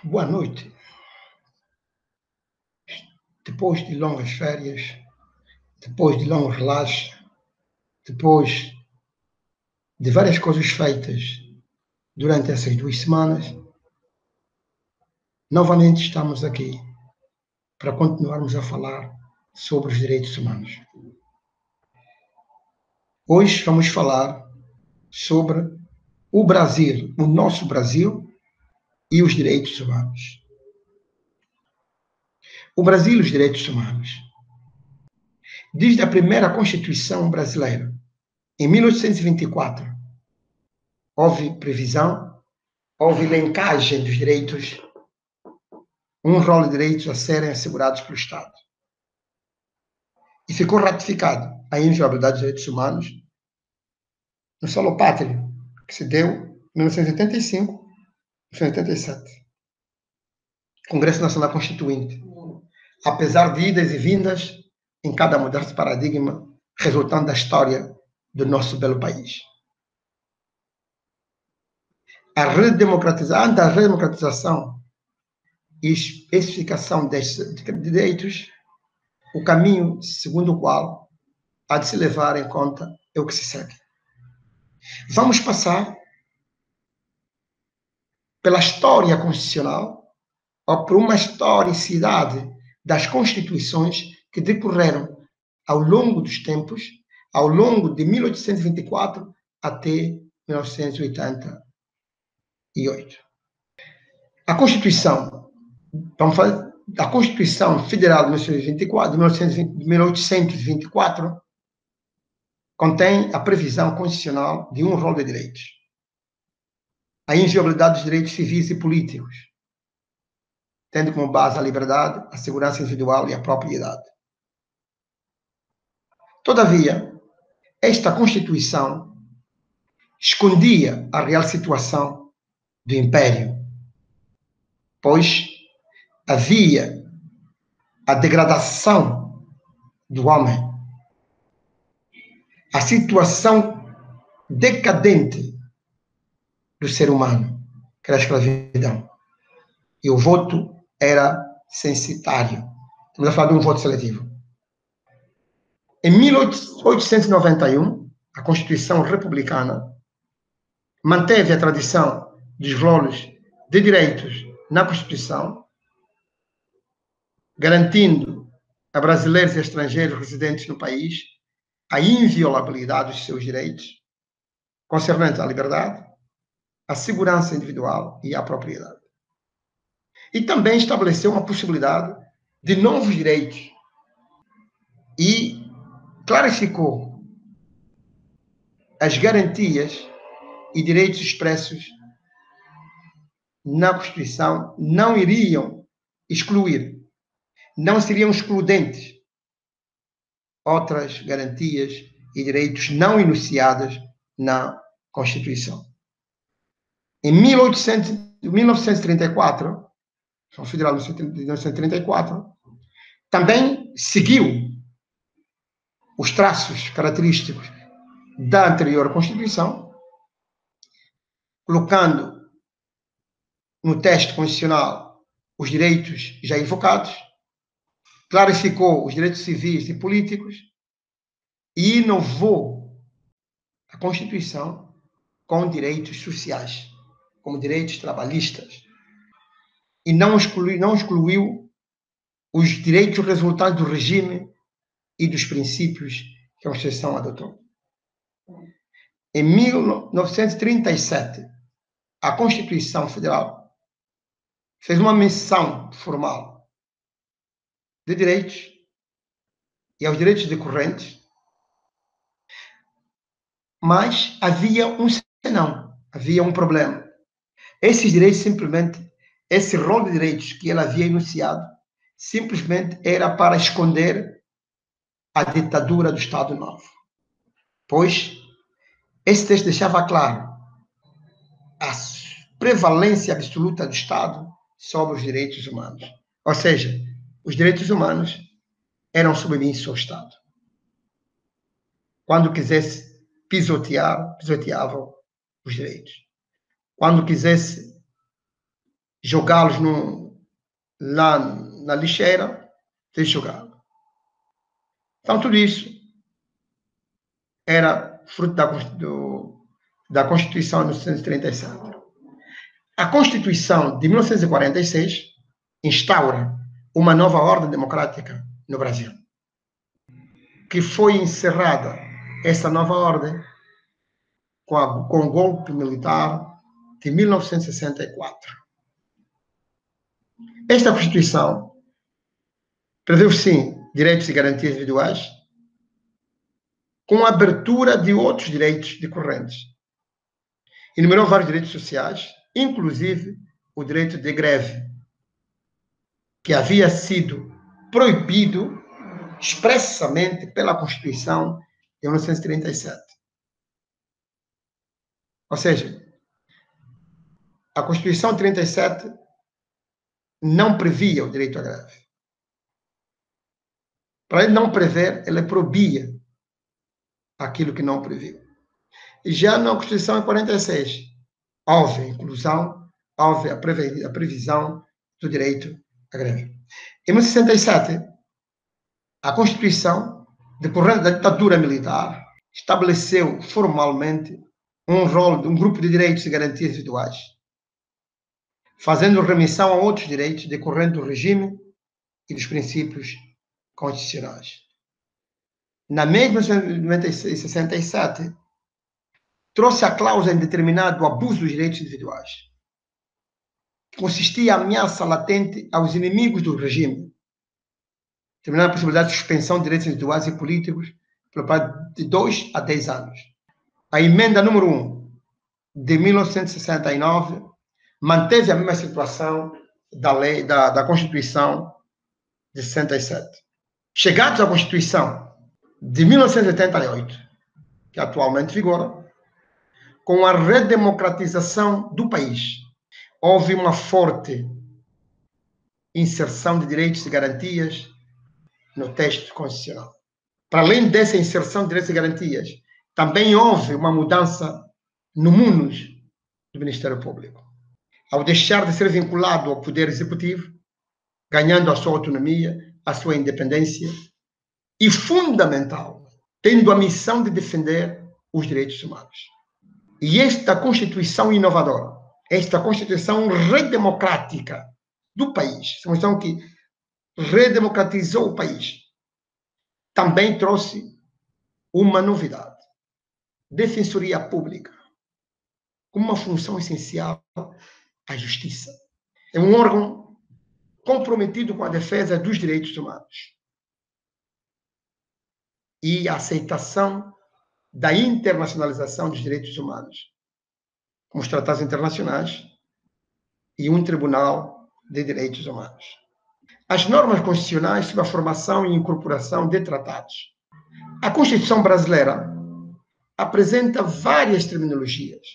Boa noite. Depois de longas férias, depois de longo relaxo, depois de várias coisas feitas durante essas 2 semanas, novamente estamos aqui para continuarmos a falar sobre os direitos humanos. Hoje vamos falar sobre o Brasil, o nosso Brasil e os direitos humanos. O Brasil e os direitos humanos. Desde a primeira Constituição brasileira, em 1824, houve previsão, houve linkagem dos direitos, um rol de direitos a serem assegurados pelo Estado. E ficou ratificado a inviolabilidade dos direitos humanos no solo pátrio, que se deu em 1985, 1987. Congresso Nacional Constituinte. Apesar de idas e vindas em cada mudança de paradigma, resultando da história do nosso belo país. Antes da redemocratização e especificação destes direitos, o caminho segundo o qual há de se levar em conta é o que se segue. Vamos passar pela história constitucional ou por uma historicidade das constituições que decorreram ao longo dos tempos, ao longo de 1824 até 1988. A Constituição, a Constituição Federal de 1824 contém a previsão constitucional de um rol de direitos. A inviolabilidade dos direitos civis e políticos, tendo como base a liberdade, a segurança individual e a propriedade. Todavia, esta Constituição escondia a real situação do Império, pois havia a degradação do homem, a situação decadente do ser humano, que era a escravidão. E o voto era censitário. Estamos a falar de um voto seletivo. Em 1891, a Constituição Republicana manteve a tradição dos rolos de direitos na Constituição, garantindo a brasileiros e estrangeiros residentes no país a inviolabilidade dos seus direitos concernentes à liberdade, à segurança individual e à propriedade. E também estabeleceu uma possibilidade de novos direitos e clarificou as garantias e direitos expressos na Constituição não iriam excluir, não seriam excludentes outras garantias e direitos não enunciados na Constituição. Em 1934, a Constituição Federal de 1934, também seguiu os traços característicos da anterior Constituição, colocando no texto constitucional os direitos já invocados, clarificou os direitos civis e políticos e inovou a Constituição com direitos sociais, como direitos trabalhistas, e não excluiu os direitos resultantes do regime e dos princípios que a Constituição adotou. Em 1937, a Constituição Federal fez uma menção formal de direitos e aos direitos decorrentes, mas havia um senão, havia um problema. Esses direitos simplesmente, esse rol de direitos que ela havia enunciado, simplesmente era para esconder a ditadura do Estado Novo. Pois esse texto deixava claro a prevalência absoluta do Estado sobre os direitos humanos. Ou seja, os direitos humanos eram submissos ao Estado. Quando quisesse pisotear, pisoteavam os direitos. Quando quisesse jogá-los lá na lixeira, tem que jogá-los. Então, tudo isso era fruto da Constituição de 1937. A Constituição de 1946 instaura uma nova ordem democrática no Brasil, que foi encerrada essa nova ordem com o golpe militar de 1964. Esta Constituição prevê, sim, direitos e garantias individuais, com a abertura de outros direitos decorrentes. Enumerou vários direitos sociais, inclusive o direito de greve, que havia sido proibido expressamente pela Constituição de 1937. Ou seja, a Constituição de 37 não previa o direito à greve. Para ele não prever, ele proibia aquilo que não previu. E já na Constituição de 46, houve a inclusão, houve a previsão do direito à greve. Em 1967, a Constituição, decorrente da ditadura militar, estabeleceu formalmente um grupo de direitos e garantias individuais, fazendo remissão a outros direitos decorrentes do regime e dos princípios constitucionais. Na mesma 1967, trouxe a cláusula indeterminada do abuso dos direitos individuais, que consistia em ameaça latente aos inimigos do regime, determinando a possibilidade de suspensão de direitos individuais e políticos pelo prazo de 2 a 10 anos. A emenda número 1 de 1969 manteve a mesma situação da lei da Constituição de 67. Chegados à Constituição de 1988, que atualmente vigora, com a redemocratização do país, houve uma forte inserção de direitos e garantias no texto constitucional. Para além dessa inserção de direitos e garantias, também houve uma mudança no munus do Ministério Público, ao deixar de ser vinculado ao Poder Executivo, ganhando a sua autonomia, a sua independência e, fundamental, tendo a missão de defender os direitos humanos. E esta Constituição inovadora, esta Constituição redemocrática do país, essa Constituição que redemocratizou o país, também trouxe uma novidade: Defensoria Pública, como uma função essencial à justiça. É um órgão comprometido com a defesa dos direitos humanos e a aceitação da internacionalização dos direitos humanos, como os tratados internacionais e um tribunal de direitos humanos. As normas constitucionais sobre a formação e incorporação de tratados. A Constituição brasileira apresenta várias terminologias.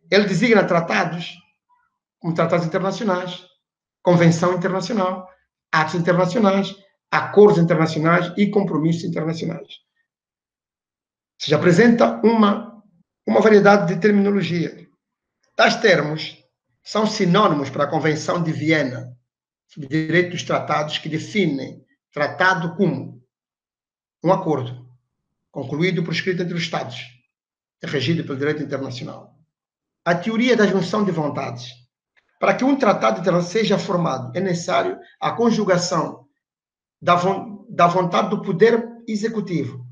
Ele designa tratados como tratados internacionais, convenção internacional, atos internacionais, acordos internacionais e compromissos internacionais. Ou seja, apresenta uma variedade de terminologia. Tais termos são sinônimos para a Convenção de Viena sobre Direito dos Tratados, que define tratado como um acordo concluído por escrito entre os Estados, regido pelo direito internacional. A teoria da junção de vontades. Para que um tratado internacional seja formado, é necessário a conjugação da vontade do poder executivo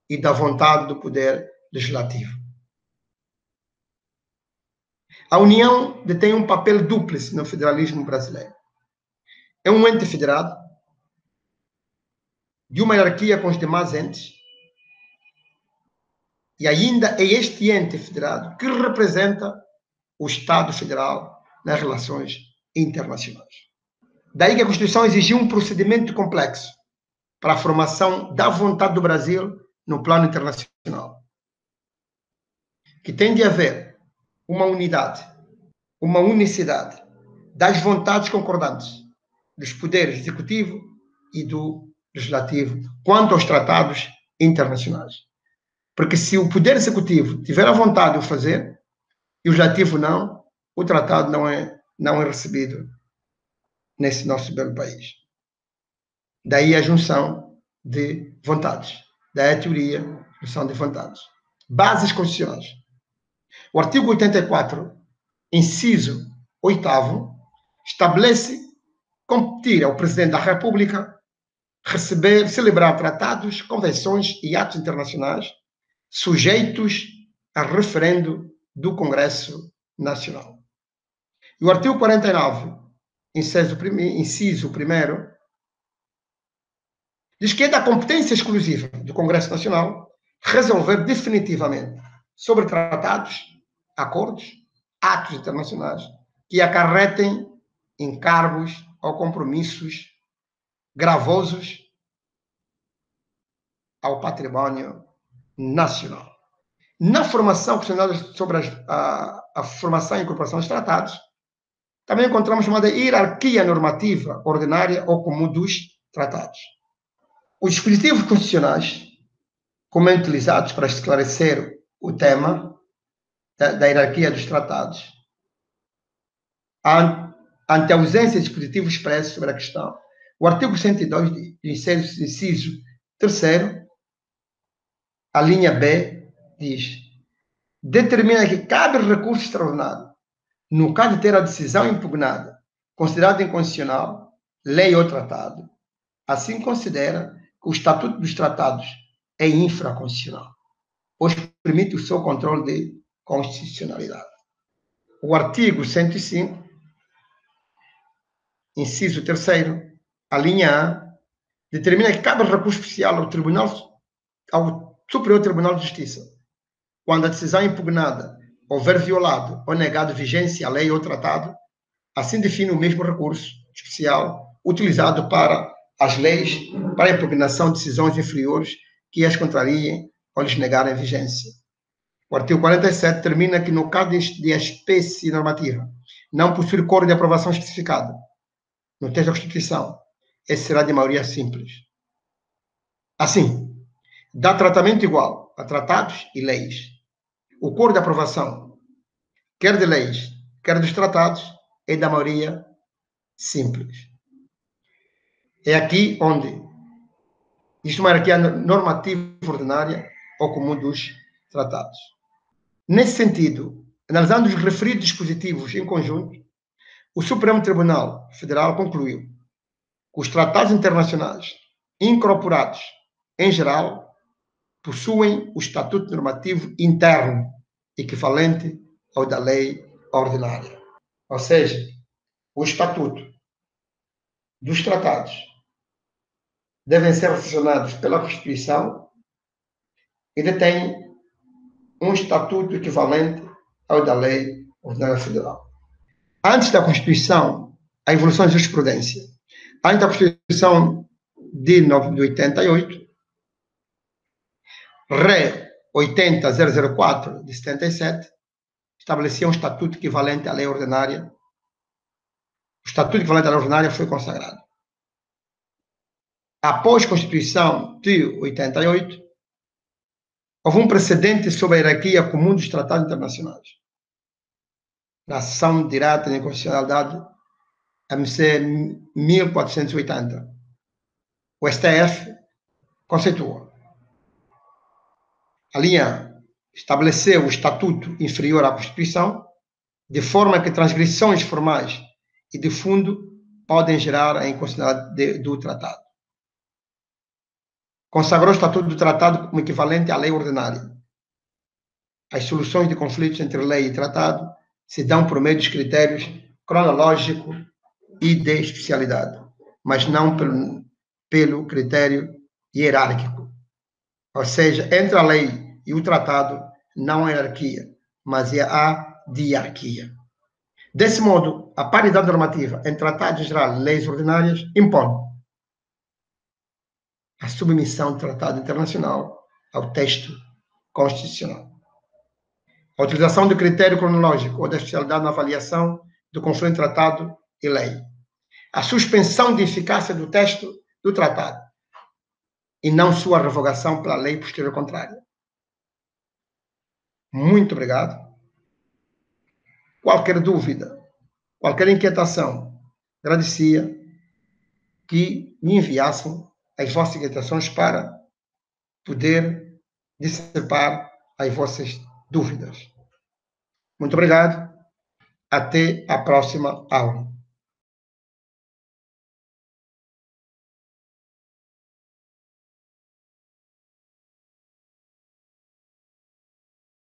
e da vontade do poder legislativo. A União detém um papel dúplice no federalismo brasileiro. É um ente federado, de uma hierarquia com os demais entes, e ainda é este ente federado que representa o Estado Federal nas relações internacionais. Daí que a Constituição exigiu um procedimento complexo para a formação da vontade do Brasil no plano internacional, que tem de haver uma unidade, uma unicidade das vontades concordantes dos poderes executivo e do legislativo quanto aos tratados internacionais. Porque se o poder executivo tiver a vontade de o fazer e o legislativo não, o tratado não é recebido nesse nosso belo país. Daí a junção de vontades. Daí a teoria, junção de vontades. Bases constitucionais. O artigo 84, inciso 8º, estabelece competir ao Presidente da República receber, celebrar tratados, convenções e atos internacionais sujeitos a referendo do Congresso Nacional. E o artigo 49, inciso 1º, diz que é da competência exclusiva do Congresso Nacional resolver definitivamente sobre tratados, acordos, atos internacionais que acarretem encargos ou compromissos gravosos ao património nacional. Na formação questionada sobre a formação e incorporação dos tratados, também encontramos chamada hierarquia normativa ordinária ou comum dos tratados. Os dispositivos constitucionais, como é utilizados para esclarecer o tema da hierarquia dos tratados, ante a ausência de dispositivo expresso sobre a questão, o artigo 102, inciso 3º, a linha B, diz: determina que cabe recurso extraordinário no caso de ter a decisão impugnada considerada inconstitucional, lei ou tratado. Assim considera que o Estatuto dos Tratados é infraconstitucional, pois permite o seu controle de constitucionalidade. O artigo 105, inciso 3º, a linha A, determina que cabe recurso especial ao Superior Tribunal de Justiça, quando a decisão impugnada houver violado ou negado vigência à lei ou tratado, assim define o mesmo recurso especial utilizado para as leis para a impugnação de decisões inferiores que as contrariem ou lhes negarem vigência. O artigo 47 determina que, no caso de espécie normativa não possuir coro de aprovação especificado no texto da Constituição, esse será de maioria simples. Assim, dá tratamento igual a tratados e leis. O coro de aprovação, quer de leis, quer dos tratados, é da maioria simples. É aqui onde existe uma hierarquia normativa ordinária ou comum dos tratados. Nesse sentido, analisando os referidos dispositivos em conjunto, o Supremo Tribunal Federal concluiu que os tratados internacionais incorporados, em geral, possuem o estatuto normativo interno equivalente ao da lei ordinária. Ou seja, o estatuto dos tratados devem ser sancionados pela Constituição e detêm um estatuto equivalente ao da lei ordinária federal. Antes da Constituição, a evolução da jurisprudência. Antes da Constituição de 88, Re. 80.004 de 77, estabelecia um estatuto equivalente à lei ordinária. O estatuto equivalente à lei ordinária foi consagrado. Após a Constituição de 88, houve um precedente sobre a hierarquia comum dos tratados internacionais. Na ação direta de inconstitucionalidade, MC 1480. O STF conceituou. A linha estabeleceu o estatuto inferior à Constituição, de forma que transgressões formais e de fundo podem gerar a inconstitucionalidade do tratado. Consagrou o estatuto do tratado como equivalente à lei ordinária. As soluções de conflitos entre lei e tratado se dão por meio dos critérios cronológico e de especialidade, mas não pelo critério hierárquico. Ou seja, entre a lei e o tratado não há hierarquia, mas há diarquia. Desse modo, a paridade normativa entre tratados em geral e leis ordinárias impõe a submissão do tratado internacional ao texto constitucional. A utilização do critério cronológico ou da especialidade na avaliação do conflito entre tratado e lei. A suspensão de eficácia do texto do tratado e não sua revogação pela lei posterior contrária. Muito obrigado. qualquer dúvida, qualquer inquietação, agradecia que me enviassem as vossas inquietações para poder dissipar as vossas dúvidas. Muito obrigado. Até a próxima aula.